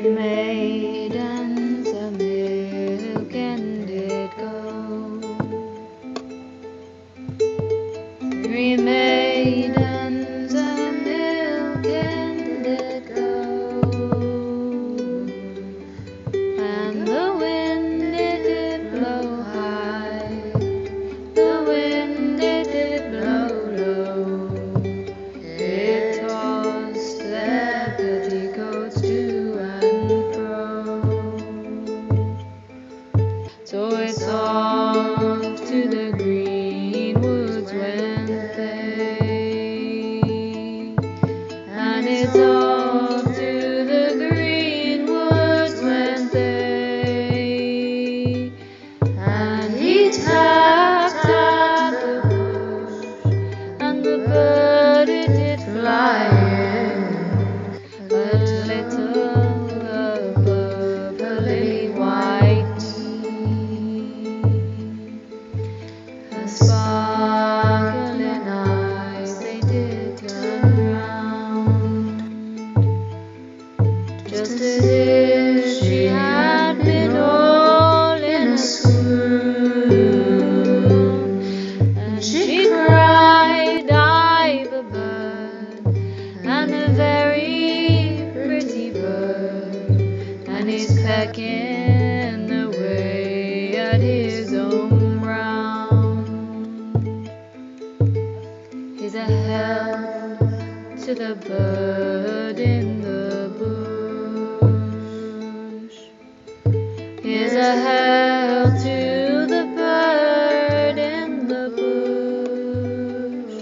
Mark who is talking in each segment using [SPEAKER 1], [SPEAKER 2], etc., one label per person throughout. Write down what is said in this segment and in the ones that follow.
[SPEAKER 1] maidens a milk and did go. 3 maidens a milk and did go. And the wind it did blow high, the wind it did blow low. It tossed their petticoats to and fro. So it's off to the green woods went they, and it's off to the green woods went they, and he tapped at the bush, and the bird it did fly in, a little above her lily white, her sparkling eyes they did turn round, just as if she had been all in a swoon, and she cried, "I've a bird, and a very pretty bird, and he's pecking away at his own ground. He's a help to the bird in the bush. He's a help to the bird in the bush.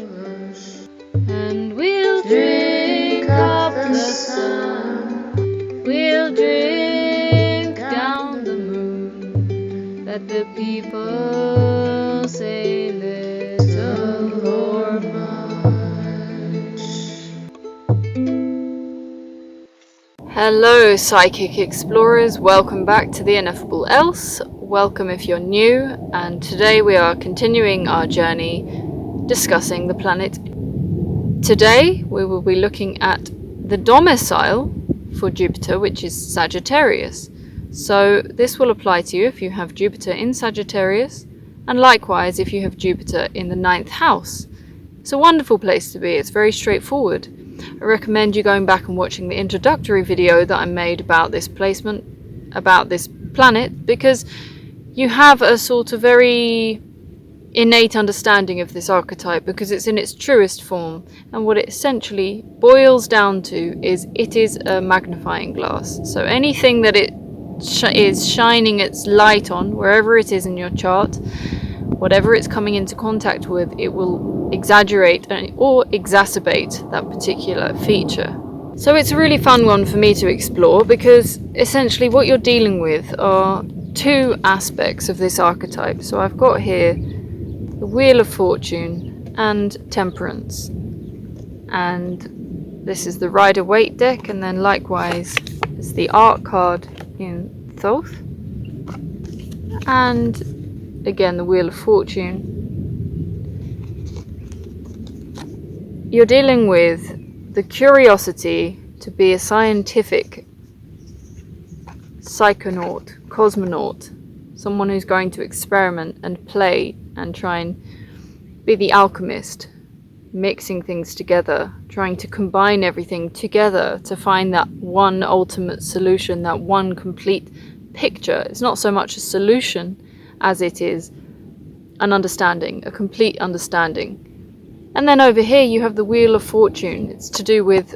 [SPEAKER 1] And we'll drink up the sun, we'll drink down the moon, that the people say little or much."
[SPEAKER 2] Hello Psychic Explorers, welcome back to the Ineffable Else. Welcome if you're new, and today we are continuing our journey discussing the planet. Today we will be looking at the domicile for Jupiter, which is Sagittarius. So this will apply to you if you have Jupiter in Sagittarius, and likewise if you have Jupiter in the 9th house. It's a wonderful place to be, it's very straightforward. I recommend you going back and watching the introductory video that I made about this placement, about this planet, because you have a sort of very innate understanding of this archetype because it's in its truest form, and what it essentially boils down to is it is a magnifying glass. So anything that it is shining its light on, wherever it is in your chart, whatever it's coming into contact with, it will exaggerate or exacerbate that particular feature. So it's a really fun one for me to explore because essentially what you're dealing with are 2 aspects of this archetype. So I've got here the Wheel of Fortune and Temperance, and this is the Rider-Waite deck, and then likewise is the Art card in Thoth, and again the Wheel of Fortune. You're dealing with the curiosity to be a scientific psychonaut, cosmonaut, someone who's going to experiment and play and try and be the alchemist, mixing things together, trying to combine everything together to find that one ultimate solution, that one complete picture. It's not so much a solution as it is an understanding, a complete understanding. And then over here you have the Wheel of Fortune. It's to do with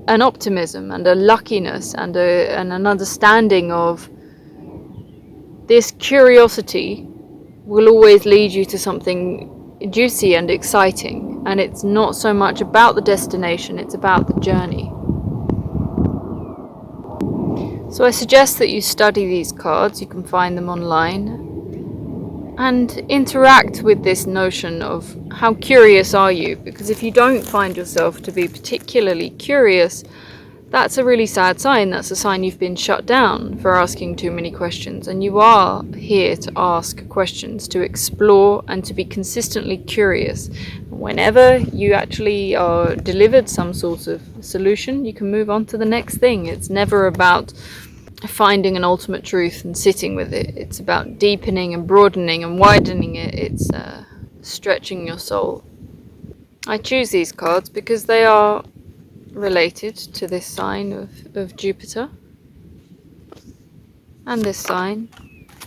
[SPEAKER 2] an optimism and a luckiness and an understanding of this curiosity will always lead you to something juicy and exciting, and it's not so much about the destination, it's about the journey. So I suggest that you study these cards. You can find them online and interact with this notion of how curious are you, because if you don't find yourself to be particularly curious, that's a really sad sign. That's a sign you've been shut down for asking too many questions, and you are here to ask questions, to explore and to be consistently curious. Whenever you actually are delivered some sort of solution, you can move on to the next thing. It's never about finding an ultimate truth and sitting with it. It's about deepening and broadening and widening it. It's stretching your soul. I choose these cards because they are related to this sign of Jupiter and this sign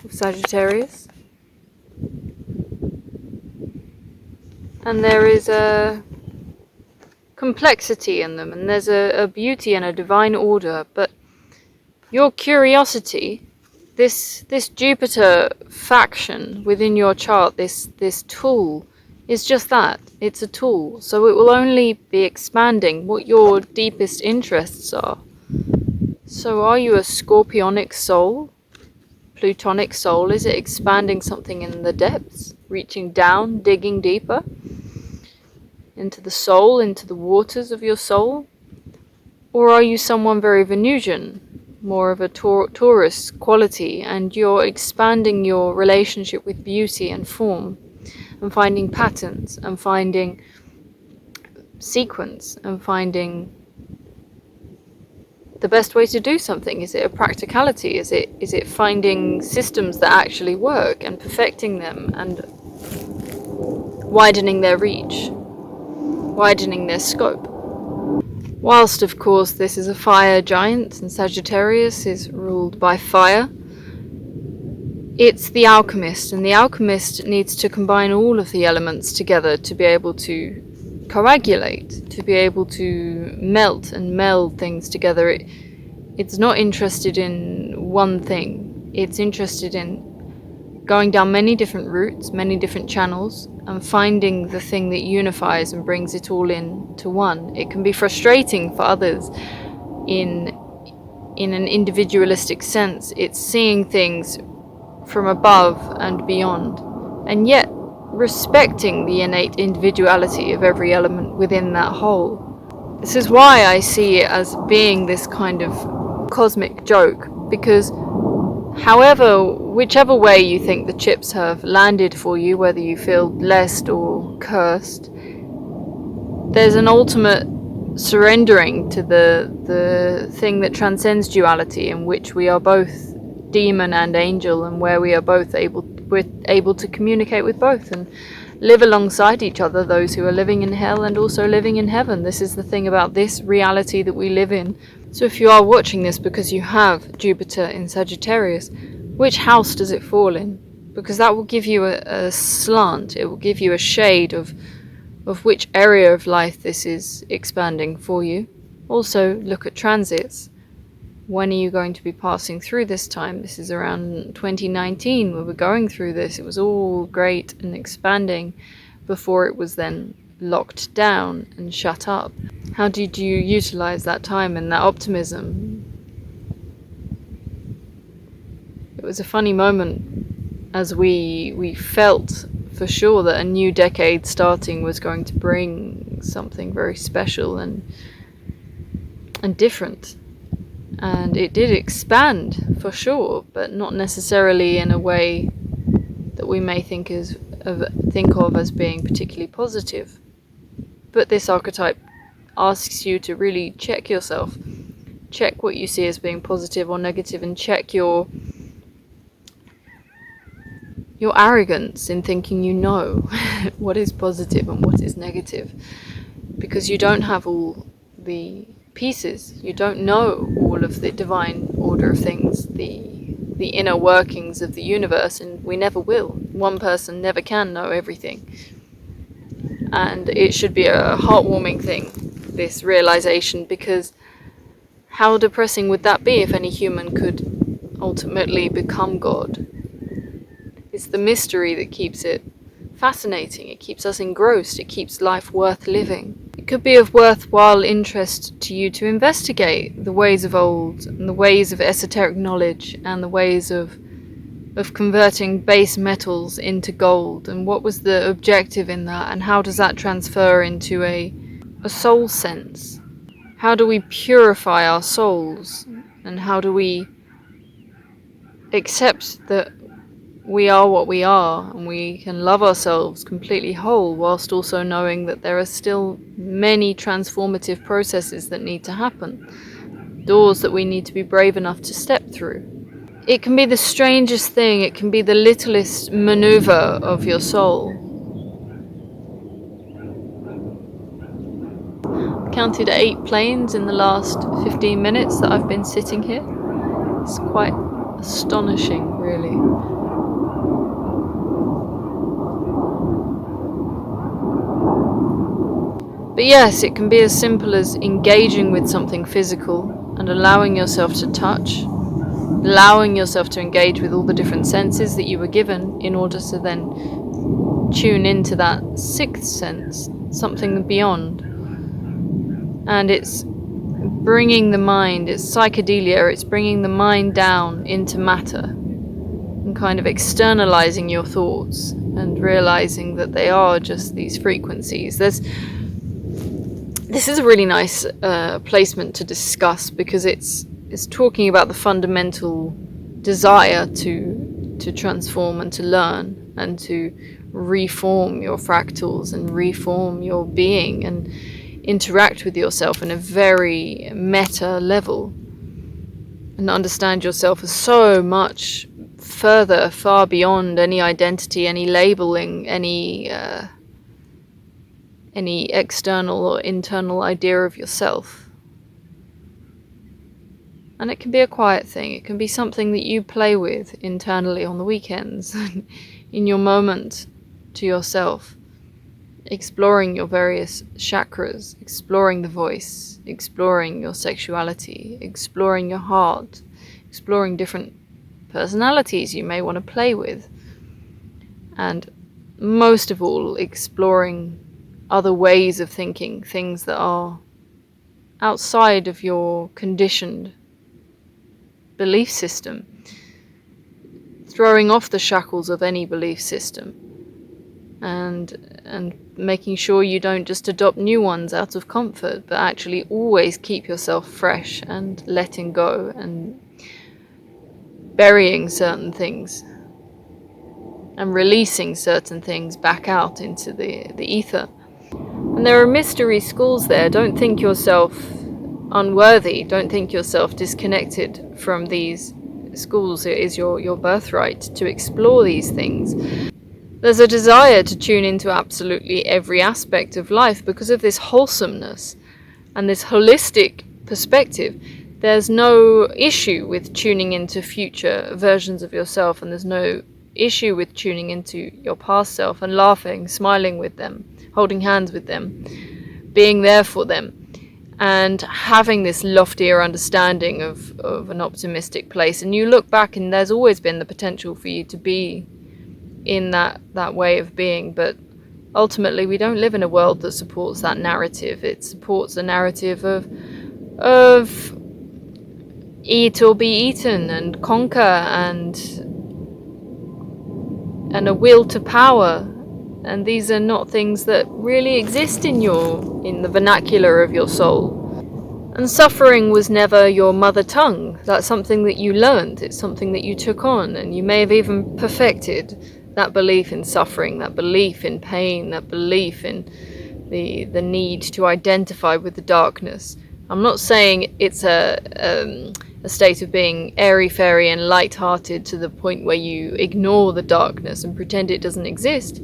[SPEAKER 2] of Sagittarius. And there is a complexity in them, and there's a beauty and a divine order, but your curiosity, this Jupiter faction within your chart, this tool, is just that. It's a tool, so it will only be expanding what your deepest interests are. So are you a scorpionic soul? Plutonic soul? Is it expanding something in the depths? Reaching down, digging deeper? Into the soul, into the waters of your soul? Or are you someone very Venusian? More of a Taurus quality, and you're expanding your relationship with beauty and form, and finding patterns, and finding sequence, and finding the best way to do something? Is it a practicality? Is it finding systems that actually work and perfecting them and widening their reach, widening their scope? Whilst, of course, this is a fire giant and Sagittarius is ruled by fire, it's the alchemist, and the alchemist needs to combine all of the elements together to be able to coagulate, to be able to melt and meld things together. It's not interested in one thing. It's interested in going down many different routes, many different channels, and finding the thing that unifies and brings it all into one. It can be frustrating for others in an individualistic sense. It's seeing things from above and beyond, and yet respecting the innate individuality of every element within that whole. This is why I see it as being this kind of cosmic joke, because whichever way you think the chips have landed for you, whether you feel blessed or cursed, there's an ultimate surrendering to the thing that transcends duality, in which we are both demon and angel, and where we're able to communicate with both and live alongside each other, those who are living in hell and also living in heaven. This is the thing about this reality that we live in. So if you are watching this because you have Jupiter in Sagittarius, which house does it fall in? Because that will give you a slant, it will give you a shade of which area of life this is expanding for you. Also look at transits. When are you going to be passing through this time? This is around 2019 we were going through this. It was all great and expanding before it was then locked down and shut up. How did you utilize that time and that optimism? It was a funny moment, as we felt for sure that a new decade starting was going to bring something very special and different. And it did expand for sure, but not necessarily in a way that we may think of as being particularly positive. But this archetype asks you to really check yourself, check what you see as being positive or negative, and check your arrogance in thinking you know what is positive and what is negative, because you don't have all the pieces. You don't know all of the divine order of things, the inner workings of the universe, and we never will. One person never can know everything. And it should be a heartwarming thing, this realization, because how depressing would that be if any human could ultimately become God? It's the mystery that keeps it fascinating. It keeps us engrossed. It keeps life worth living. It could be of worthwhile interest to you to investigate the ways of old, and the ways of esoteric knowledge, and the ways of converting base metals into gold, and what was the objective in that, and how does that transfer into a soul sense? How do we purify our souls, and how do we accept that we are what we are, and we can love ourselves completely whole, whilst also knowing that there are still many transformative processes that need to happen, doors that we need to be brave enough to step through. It can be the strangest thing, it can be the littlest maneuver of your soul. I counted 8 planes in the last 15 minutes that I've been sitting here. It's quite astonishing, really. But yes, it can be as simple as engaging with something physical and allowing yourself to touch, allowing yourself to engage with all the different senses that you were given in order to then tune into that 6th sense, something beyond. And it's bringing the mind, it's psychedelia, it's bringing the mind down into matter and kind of externalizing your thoughts and realizing that they are just these frequencies. This is a really nice placement to discuss, because it's talking about the fundamental desire to transform and to learn and to reform your fractals and reform your being and interact with yourself in a very meta level and understand yourself as so much further, far beyond any identity, any labeling, any external or internal idea of yourself. And it can be a quiet thing. It can be something that you play with internally on the weekends, in your moment to yourself, exploring your various chakras, exploring the voice, exploring your sexuality, exploring your heart, exploring different personalities you may want to play with, and most of all, exploring other ways of thinking, things that are outside of your conditioned belief system, throwing off the shackles of any belief system, and making sure you don't just adopt new ones out of comfort, but actually always keep yourself fresh and letting go and burying certain things and releasing certain things back out into the ether. And there are mystery schools there. Don't think yourself unworthy. Don't think yourself disconnected from these schools. It is your birthright to explore these things. There's a desire to tune into absolutely every aspect of life because of this wholesomeness and this holistic perspective. There's no issue with tuning into future versions of yourself, and there's no issue with tuning into your past self and laughing, smiling with them, holding hands with them, being there for them, and having this loftier understanding of an optimistic place. And you look back and there's always been the potential for you to be in that way of being, but ultimately we don't live in a world that supports that narrative. It supports a narrative of eat or be eaten and conquer and a will to power. And these are not things that really exist in the vernacular of your soul. And suffering was never your mother tongue. That's something that you learned. It's something that you took on, and you may have even perfected that belief in suffering, that belief in pain, that belief in the need to identify with the darkness. I'm not saying it's a state of being airy-fairy and light-hearted to the point where you ignore the darkness and pretend it doesn't exist.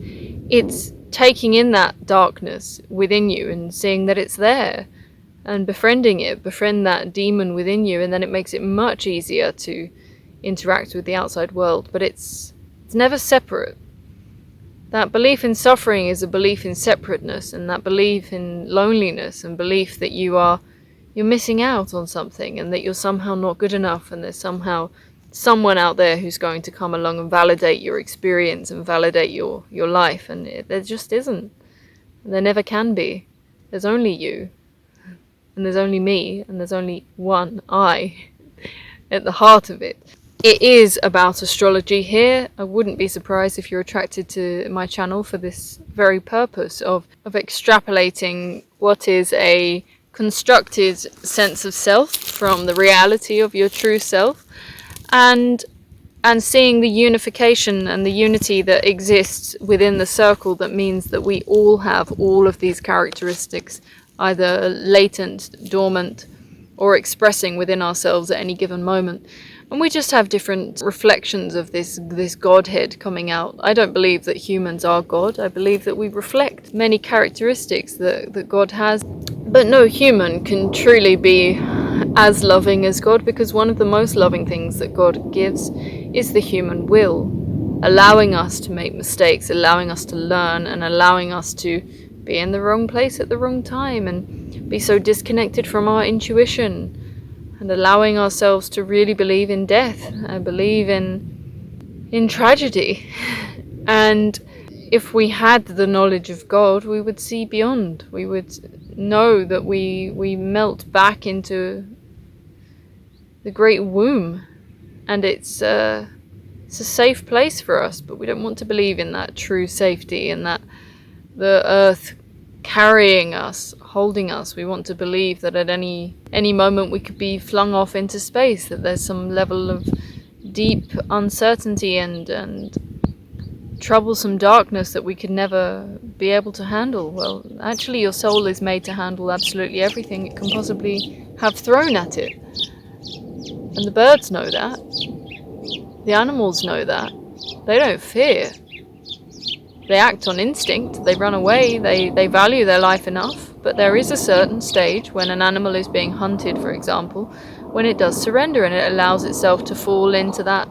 [SPEAKER 2] It's taking in that darkness within you and seeing that it's there and befriend that demon within you, and then it makes it much easier to interact with the outside world. But it's never separate. That belief in suffering is a belief in separateness, and that belief in loneliness and belief that you're missing out on something and that you're somehow not good enough, and there's somehow someone out there who's going to come along and validate your experience and validate your life, and there just isn't. There never can be. There's only you, and there's only me, and there's only one I at the heart of it. It is about astrology here. I wouldn't be surprised if you're attracted to my channel for this very purpose of extrapolating what is a constructed sense of self from the reality of your true self, and and seeing the unification and the unity that exists within the circle, that means that we all have all of these characteristics, either latent, dormant, or expressing within ourselves at any given moment. And we just have different reflections of this Godhead coming out. I don't believe that humans are God. I believe that we reflect many characteristics that God has. But no human can truly be as loving as God, because one of the most loving things that God gives is the human will, allowing us to make mistakes, allowing us to learn, and allowing us to be in the wrong place at the wrong time and be so disconnected from our intuition, and allowing ourselves to really believe in death. I believe in tragedy. And if we had the knowledge of God, we would see beyond. We would know that we melt back into the great womb, and it's a safe place for us, but we don't want to believe in that true safety and that the earth carrying us, holding us. We want to believe that at any moment we could be flung off into space, that there's some level of deep uncertainty and troublesome darkness that we could never be able to handle. Well, actually your soul is made to handle absolutely everything it can possibly have thrown at it. And the birds know that. The animals know that. They don't fear. They act on instinct, they run away, they value their life enough, but there is a certain stage when an animal is being hunted, for example, when it does surrender and it allows itself to fall into that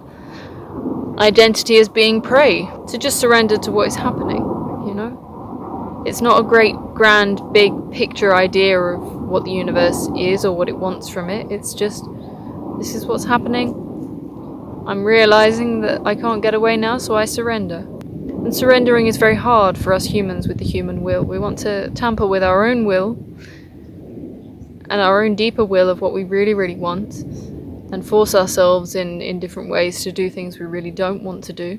[SPEAKER 2] identity as being prey, to just surrender to what is happening, you know? It's not a great, grand, big picture idea of what the universe is or what it wants from it, it's just, this is what's happening. I'm realizing that I can't get away now, so I surrender. And surrendering is very hard for us humans with the human will. We want to tamper with our own will and our own deeper will of what we really, really want, and force ourselves in different ways to do things we really don't want to do,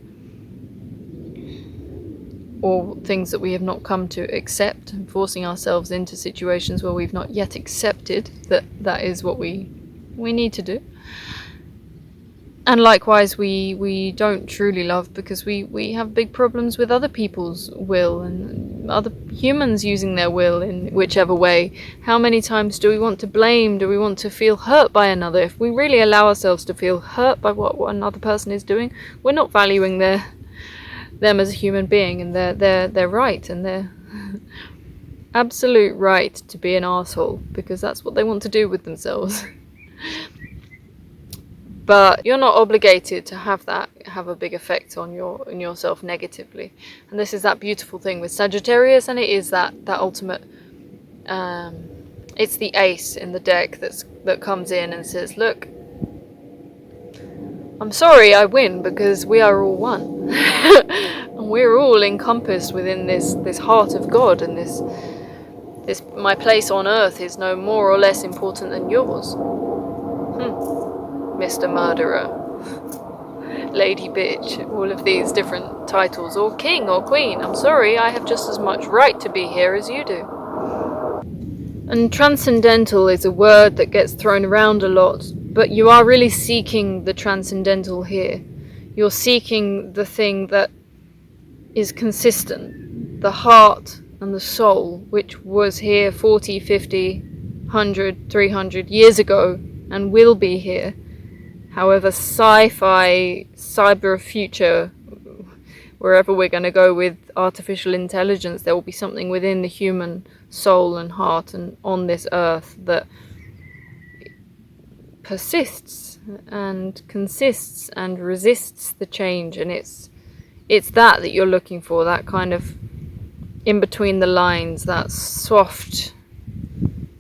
[SPEAKER 2] or things that we have not come to accept, and forcing ourselves into situations where we've not yet accepted that is what we need to do. And likewise, we don't truly love because we have big problems with other people's will and other humans using their will in whichever way. How many times do we want to blame? Do we want to feel hurt by another? If we really allow ourselves to feel hurt by what another person is doing, we're not valuing them as a human being and their right and their absolute right to be an arsehole, because that's what they want to do with themselves. But you're not obligated to have a big effect on yourself negatively. And this is that beautiful thing with Sagittarius, and it is that ultimate, it's the ace in the deck that comes in and says, look, I'm sorry I win because we are all one. And we're all encompassed within this heart of God, and this my place on earth is no more or less important than yours. Mr. Murderer, Lady Bitch, all of these different titles, or King or Queen. I'm sorry, I have just as much right to be here as you do. And transcendental is a word that gets thrown around a lot, but you are really seeking the transcendental here. You're seeking the thing that is consistent, the heart and the soul, which was here 40, 50, 100, 300 years ago and will be here. However sci-fi, cyber future, wherever we're going to go with artificial intelligence, there will be something within the human soul and heart and on this earth that persists and consists and resists the change. And it's that you're looking for, that kind of in between the lines, that soft,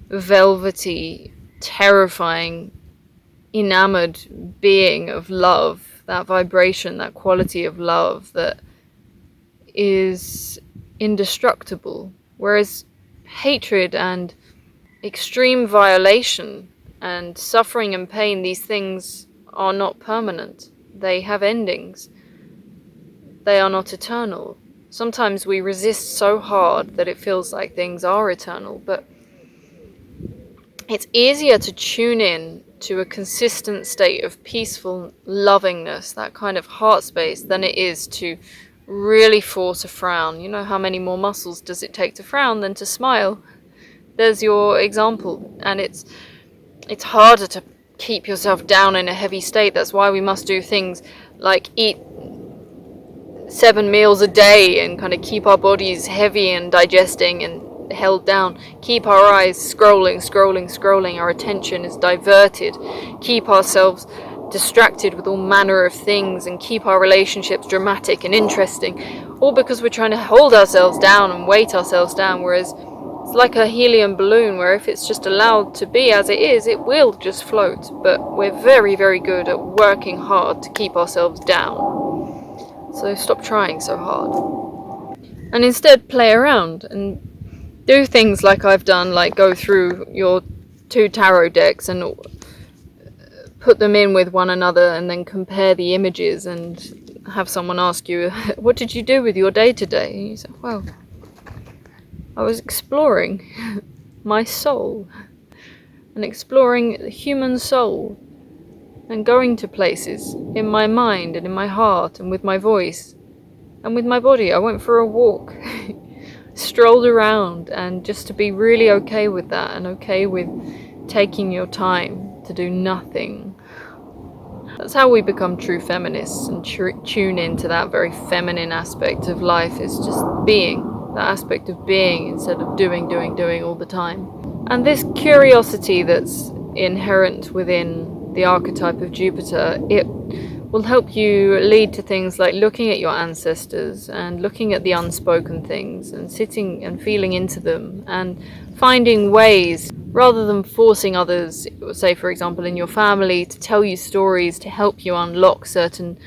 [SPEAKER 2] velvety, terrifying, enamored being of love, that vibration, that quality of love that is indestructible. Whereas hatred and extreme violation and suffering and pain, these things are not permanent. They have endings. They are not eternal. Sometimes we resist so hard that it feels like things are eternal, but it's easier to tune in to a consistent state of peaceful lovingness, that kind of heart space, than it is to really force a frown. You know, how many more muscles does it take to frown than to smile? There's your example. And it's harder to keep yourself down in a heavy state. That's why we must do things like eat 7 meals a day and kind of keep our bodies heavy and digesting and held down, keep our eyes scrolling, our attention is diverted, keep ourselves distracted with all manner of things, and keep our relationships dramatic and interesting, all because we're trying to hold ourselves down and weight ourselves down. Whereas it's like a helium balloon, where if it's just allowed to be as it is, it will just float. But we're very, very good at working hard to keep ourselves down. So stop trying so hard. And instead play around and do things like I've done, like go through your 2 tarot decks and put them in with one another and then compare the images and have someone ask you, what did you do with your day today? And you say, well, I was exploring my soul and exploring the human soul and going to places in my mind and in my heart and with my voice and with my body. I went for a walk, strolled around, and just to be really okay with that and okay with taking your time to do nothing. That's how we become true feminists and tune into that very feminine aspect of life, is just being, that aspect of being instead of doing all the time. And this curiosity that's inherent within the archetype of Jupiter, it will help you lead to things like looking at your ancestors and looking at the unspoken things and sitting and feeling into them and finding ways, rather than forcing others, say for example in your family, to tell you stories to help you unlock certain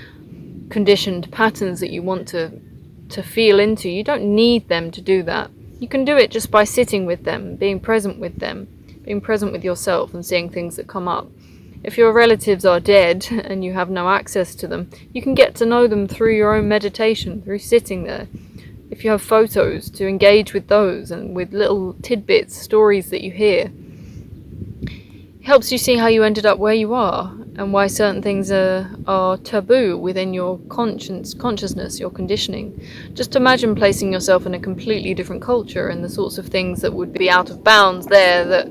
[SPEAKER 2] conditioned patterns that you want to feel into. You don't need them to do that. You can do it just by sitting with them, being present with them, being present with yourself and seeing things that come up. If your relatives are dead and you have no access to them, you can get to know them through your own meditation, through sitting there. If you have photos, to engage with those and with little tidbits, stories that you hear. It helps you see how you ended up where you are and why certain things are taboo within your consciousness, your conditioning. Just imagine placing yourself in a completely different culture and the sorts of things that would be out of bounds there that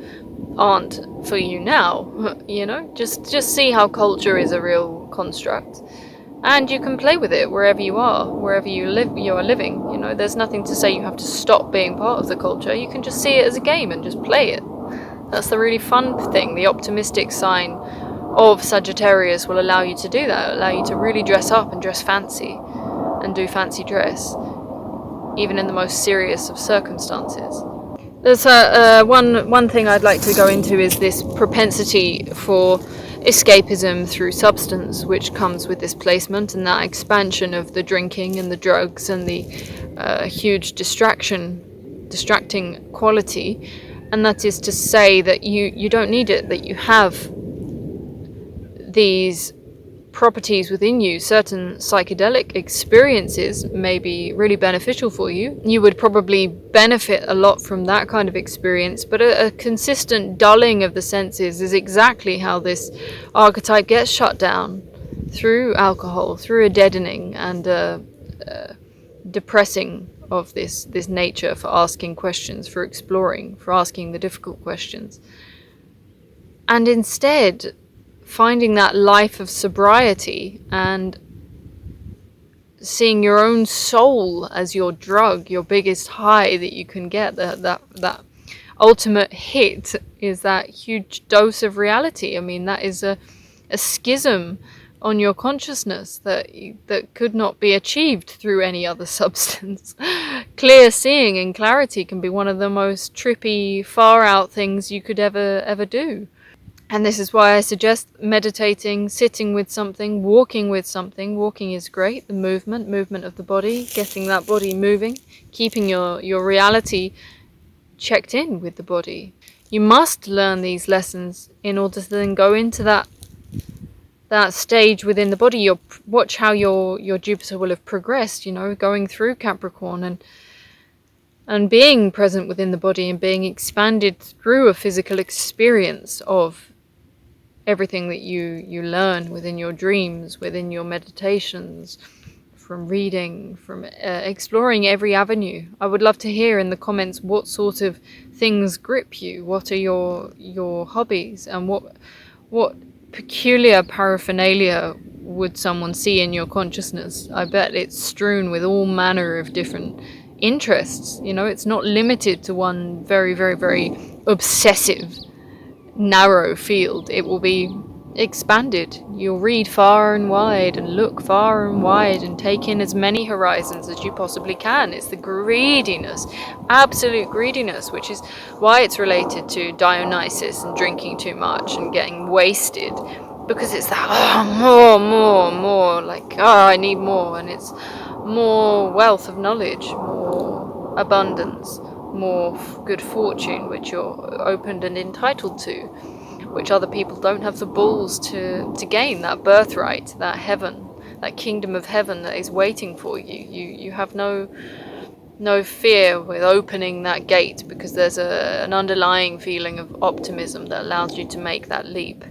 [SPEAKER 2] aren't for you now. You know, just see how culture is a real construct, and you can play with it wherever you are, wherever you are living. You know, there's nothing to say you have to stop being part of the culture. You can just see it as a game and just play it. That's the really fun thing. The optimistic sign of Sagittarius will allow you to do that, allow you to really dress up and dress fancy and do fancy dress, even in the most serious of circumstances. There's one thing I'd like to go into is this propensity for escapism through substance, which comes with this placement, and that expansion of the drinking and the drugs and the huge distracting quality. And that is to say that you don't need it, that you have these properties within you. Certain psychedelic experiences may be really beneficial for you. You would probably benefit a lot from that kind of experience, but a consistent dulling of the senses is exactly how this archetype gets shut down, through alcohol, through a deadening and depressing of this nature for asking questions, for exploring, for asking the difficult questions. And instead finding that life of sobriety and seeing your own soul as your drug, your biggest high that you can get, that ultimate hit is that huge dose of reality. I mean, that is a schism on your consciousness that could not be achieved through any other substance. Clear seeing and clarity can be one of the most trippy, far out things you could ever do. And this is why I suggest meditating, sitting with something, walking with something. Walking is great, the movement of the body, getting that body moving, keeping your reality checked in with the body. You must learn these lessons in order to then go into that stage within the body. Watch how your Jupiter will have progressed, you know, going through Capricorn and being present within the body and being expanded through a physical experience of everything that you learn within your dreams, within your meditations, from reading, from exploring every avenue. I would love to hear in the comments what sort of things grip you, what are your hobbies, and what peculiar paraphernalia would someone see in your consciousness. I bet it's strewn with all manner of different interests. You know, it's not limited to one very, very, very obsessive, narrow field. It will be expanded. You'll read far and wide and look far and wide and take in as many horizons as you possibly can. It's the greediness, absolute greediness, which is why it's related to Dionysus and drinking too much and getting wasted, because it's that more, like, I need more. And it's more wealth of knowledge, more abundance, more good fortune, which you're opened and entitled to, which other people don't have the balls to gain. That birthright, that heaven, that kingdom of heaven that is waiting for you. You have no fear with opening that gate, because there's an underlying feeling of optimism that allows you to make that leap.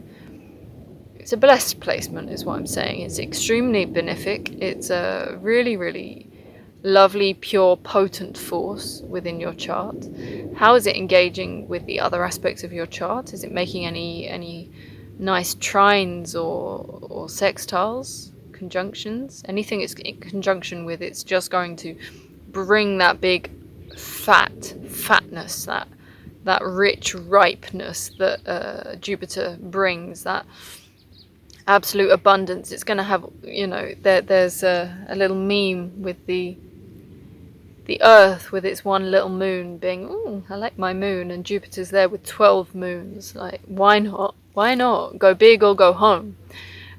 [SPEAKER 2] It's a blessed placement is what I'm saying. It's extremely benefic. It's a really, really lovely, pure, potent force within your chart. How is it engaging with the other aspects of your chart? Is it making any nice trines or sextiles, conjunctions? Anything it's in conjunction with, it's just going to bring that big fatness, that rich ripeness that Jupiter brings, that absolute abundance. It's going to have, there's a little meme with the Earth with its one little moon being, ooh, I like my moon, and Jupiter's there with 12 moons. Like, why not? Why not? Go big or go home.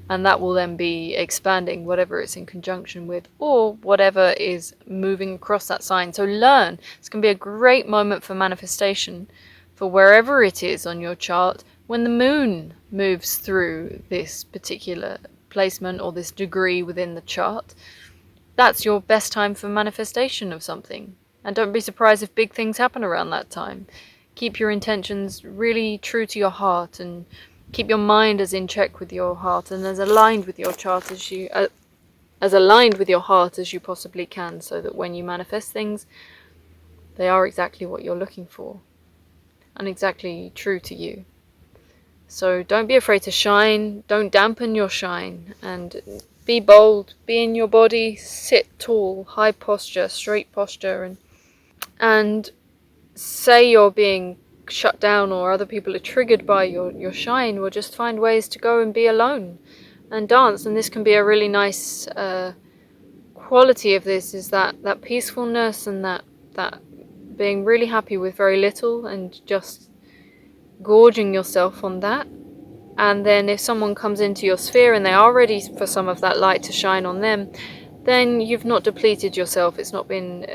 [SPEAKER 2] And that will then be expanding whatever it's in conjunction with, or whatever is moving across that sign. So learn. It's going to be a great moment for manifestation for wherever it is on your chart. When the moon moves through this particular placement or this degree within the chart, that's your best time for manifestation of something. And don't be surprised if big things happen around that time. Keep your intentions really true to your heart, and keep your mind as in check with your heart and as aligned with your chart as you possibly can, so that when you manifest things, they are exactly what you're looking for and exactly true to you. So don't be afraid to shine, don't dampen your shine, and be bold, be in your body, sit tall, high posture, straight posture, and say you're being shut down or other people are triggered by your shine. Well, just find ways to go and be alone and dance. And this can be a really nice quality of this, is that peacefulness and that being really happy with very little and just gorging yourself on that. And then if someone comes into your sphere and they are ready for some of that light to shine on them, then you've not depleted yourself. It's not been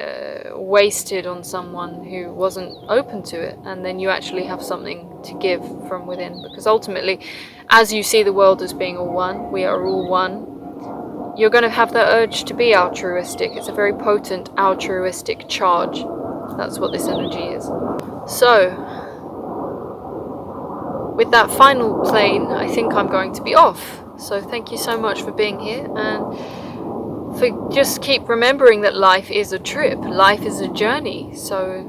[SPEAKER 2] wasted on someone who wasn't open to it. And then you actually have something to give from within. Because ultimately, as you see the world as being all one, we are all one, you're going to have the urge to be altruistic. It's a very potent altruistic charge. That's what this energy is. So, with that final plane, I think I'm going to be off. So thank you so much for being here, and for just keep remembering that life is a trip, life is a journey. So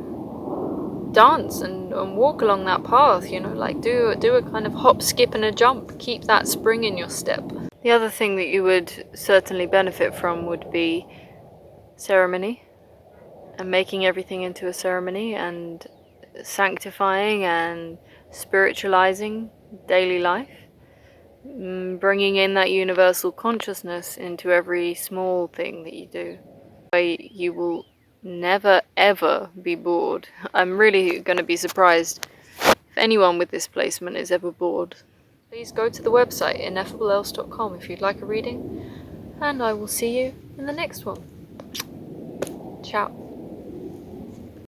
[SPEAKER 2] dance and walk along that path, like do a kind of hop, skip and a jump. Keep that spring in your step. The other thing that you would certainly benefit from would be ceremony, and making everything into a ceremony, and sanctifying and spiritualizing daily life, bringing in that universal consciousness into every small thing that you do. You will never ever be bored. I'm really going to be surprised if anyone with this placement is ever bored. Please go to the website ineffableelse.com if you'd like a reading, and I will see you in the next one. Ciao.